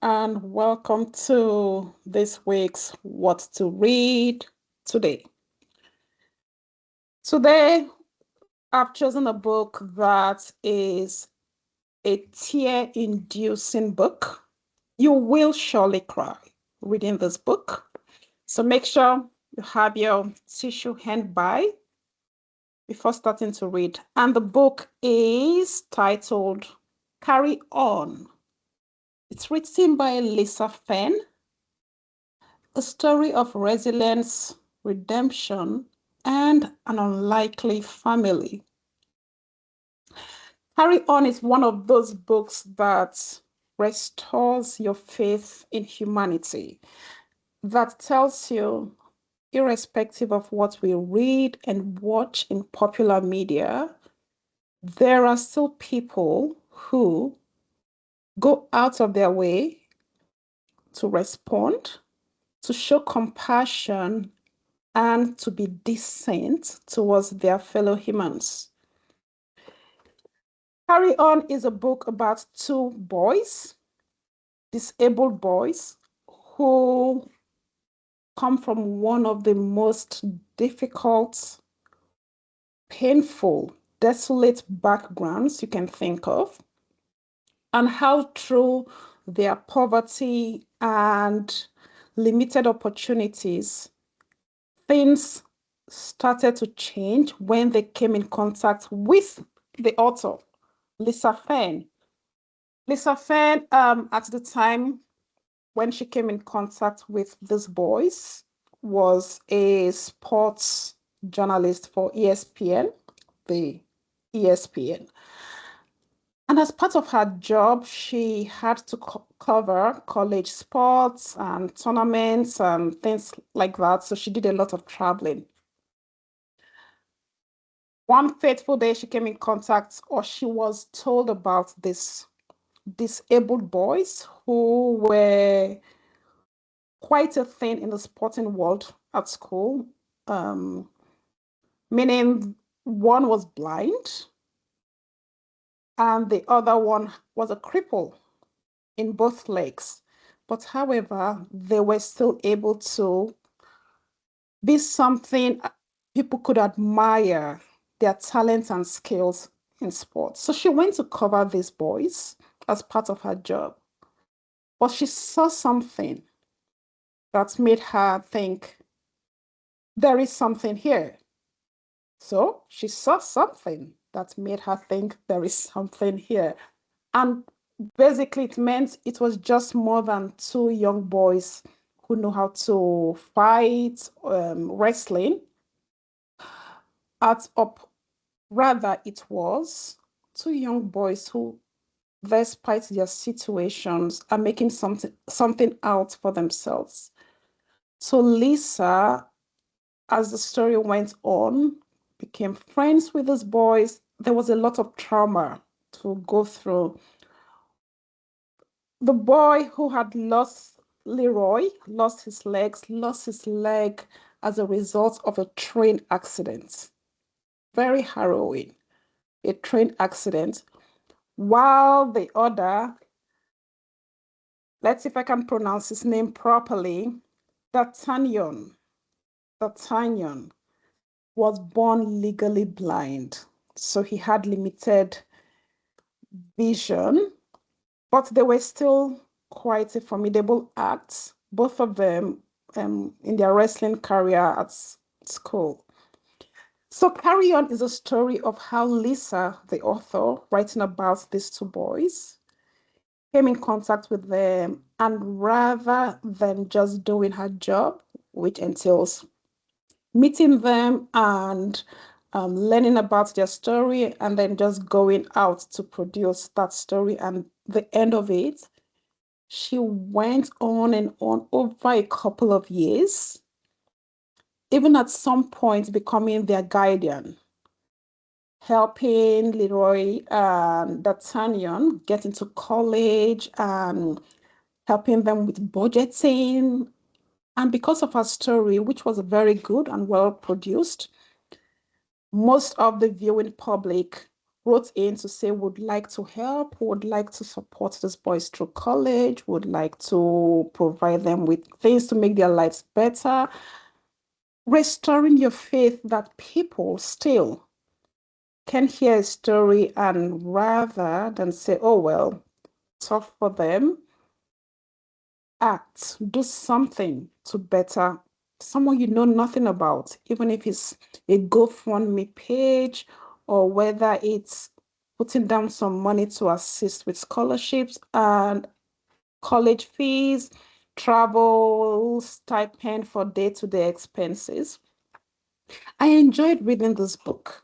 and welcome to this week's What to Read Today. Today, I've chosen a book that is a tear-inducing book. You will surely cry reading this book. So make sure you have your tissue hand by before starting to read. And the book is titled Carry On. It's written by Lisa Fenn. A story of resilience, redemption, and an unlikely family. Carry On is one of those books that restores your faith in humanity, that tells you, irrespective of what we read and watch in popular media, there are still people who go out of their way to respond, to show compassion, and to be decent towards their fellow humans. Carry On is a book about two boys, disabled boys, who come from one of the most difficult, painful, desolate backgrounds you can think of, and how through their poverty and limited opportunities, things started to change when they came in contact with the author, Lisa Fenn. Lisa Fenn, at the time when she came in contact with these boys, was a sports journalist for ESPN, the ESPN. And as part of her job, she had to cover college sports and tournaments and things like that. So she did a lot of traveling. One fateful day, she came in contact, or she was told about this disabled boys who were quite a thing in the sporting world at school, meaning one was blind and the other one was a cripple in both legs. But however, they were still able to be something people could admire, their talents and skills in sports. So she went to cover these boys as part of her job. But she saw something that made her think, there is something here. So she saw something that made her think there is something here. And basically, it meant it was just more than two young boys who know how to fight wrestling. Rather, it was two young boys who, despite their situations, are making something out for themselves. So Lisa, as the story went on, became friends with these boys. There was a lot of trauma to go through. The boy who had lost Leroy, lost his leg as a result of a train accident. Very harrowing, a train accident. While the other, let's see if I can pronounce his name properly, D'Artagnan was born legally blind. So he had limited vision, but they were still quite a formidable act, both of them in their wrestling career at school. So Carry On is a story of how Lisa, the author, writing about these two boys, came in contact with them, and rather than just doing her job, which entails meeting them and learning about their story and then just going out to produce that story, and the end of it, she went on and on over a couple of years, even at some point becoming their guardian, helping Leroy and D'Artagnan get into college and helping them with budgeting. And because of her story, which was very good and well produced, most of the viewing public wrote in to say would like to help, would like to support these boys through college, would like to provide them with things to make their lives better, restoring your faith that people still can hear a story and rather than say, oh, well, tough for them, act, do something to better someone you know nothing about, even if it's a GoFundMe page or whether it's putting down some money to assist with scholarships and college fees, travel, stipend for day-to-day expenses. I enjoyed reading this book.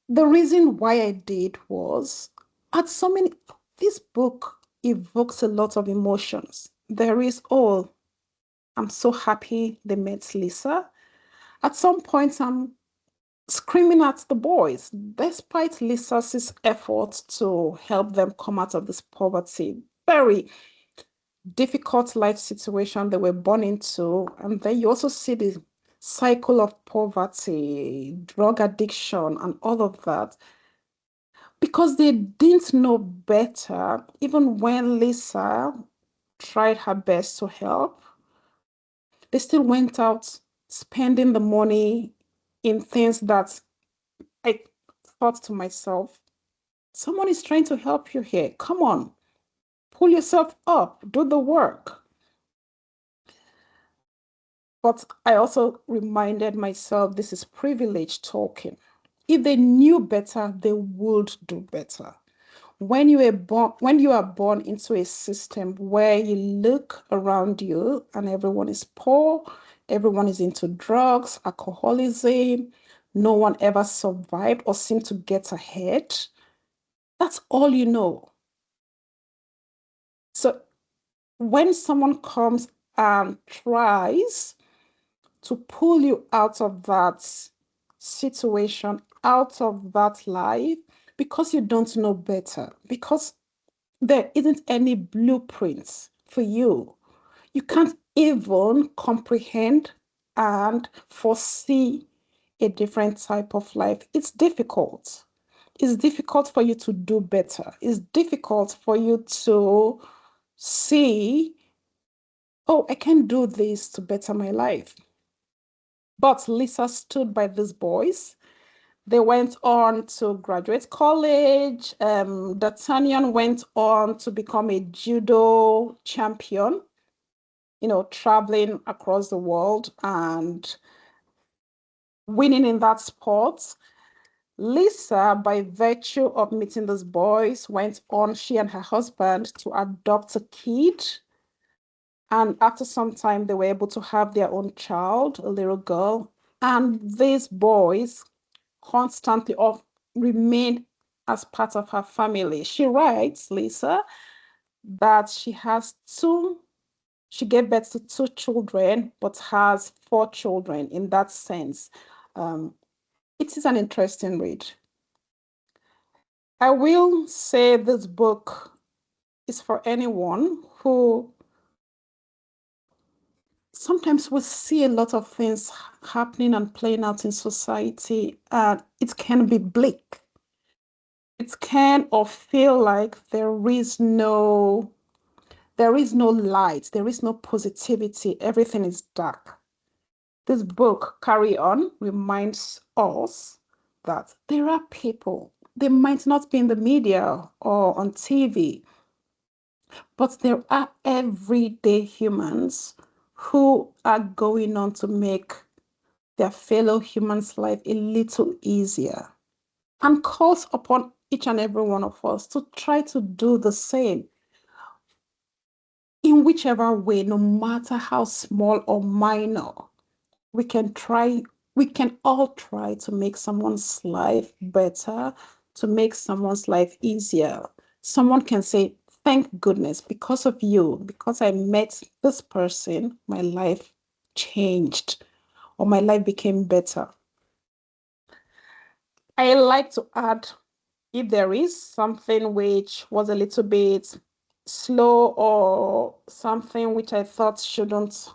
The reason why I did was at so many, this book evokes a lot of emotions. There is, oh, I'm so happy they met Lisa. At some point, I'm screaming at the boys, despite Lisa's efforts to help them come out of this poverty. Very difficult life situation they were born into. And then you also see the cycle of poverty, drug addiction, and all of that. Because they didn't know better, even when Lisa tried her best to help, they still went out spending the money in things that I thought to myself, someone is trying to help you here. Come on, pull yourself up, do the work. But I also reminded myself this is privilege talking. If they knew better, they would do better. When you are born into a system where you look around you and everyone is poor, everyone is into drugs, alcoholism, no one ever survived or seemed to get ahead, that's all you know. So when someone comes and tries to pull you out of that situation, out of that life, because you don't know better, because there isn't any blueprints for you. You can't even comprehend and foresee a different type of life. It's difficult. It's difficult for you to do better. It's difficult for you to see, oh, I can do this to better my life. But Lisa stood by these boys. They went on to graduate college. D'Artagnan went on to become a judo champion, traveling across the world and winning in that sport. Lisa, by virtue of meeting these boys, went on, she and her husband, to adopt a kid. And after some time, they were able to have their own child, a little girl. And these boys constantly remain as part of her family. She writes, Lisa, that she gave birth to two children, but has four children in that sense. Um, it is an interesting read. I will say this book is for anyone who sometimes we see a lot of things happening and playing out in society, and it can be bleak. It can or feel like there is no light, there is no positivity, everything is dark. This book, Carry On, reminds us that there are people, they might not be in the media or on TV, but there are everyday humans who are going on to make their fellow humans' life a little easier and calls upon each and every one of us to try to do the same in whichever way, no matter how small or minor. We can try, we can all try to make someone's life better, to make someone's life easier. Someone can say, thank goodness, because of you, because I met this person, my life changed or my life became better. I like to add, if there is something which was a little bit slow or something which I thought shouldn't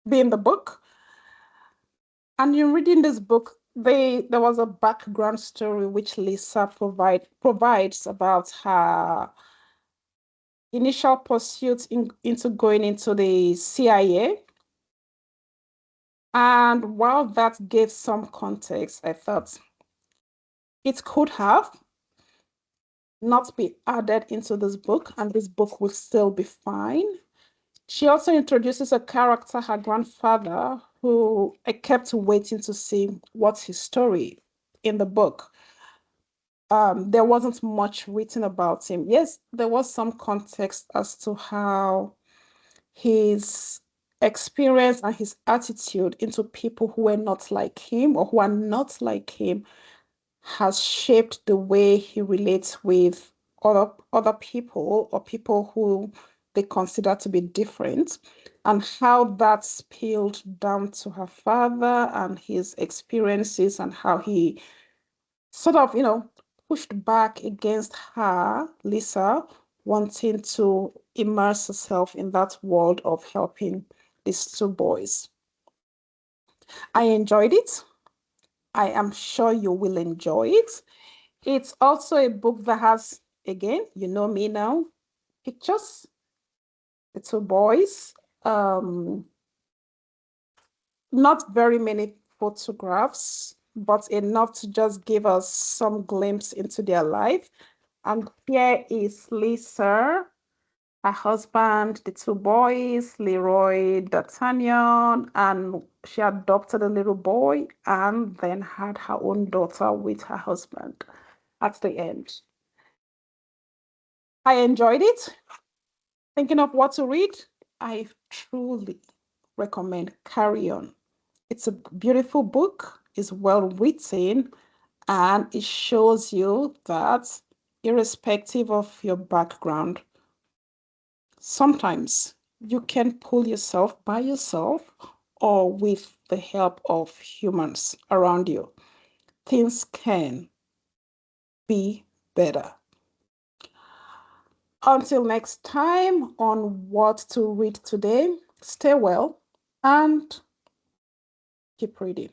be in the book, and you're reading this book, There was a background story which Lisa provides about her initial pursuit into going into the CIA. And while that gave some context, I thought it could have not be added into this book, and this book will still be fine. She also introduces a character, her grandfather, who I kept waiting to see what's his story in the book. There wasn't much written about him. Yes, there was some context as to how his experience and his attitude into people who were not like him or who are not like him has shaped the way he relates with other people or people who they consider to be different, and how that spilled down to her father and his experiences, and how he sort of, pushed back against her, Lisa, wanting to immerse herself in that world of helping these two boys. I enjoyed it. I am sure you will enjoy it. It's also a book that has, again, you know me now, pictures, the two boys, not very many photographs, but enough to just give us some glimpse into their life. And here is Lisa, her husband, the two boys, Leroy, D'Artagnan, and she adopted a little boy and then had her own daughter with her husband at the end. I enjoyed it. Thinking of what to read, I truly recommend Carry On. It's a beautiful book, it's well written, and it shows you that irrespective of your background, sometimes you can pull yourself by yourself or with the help of humans around you. Things can be better. Until next time on what to read today, stay well and keep reading.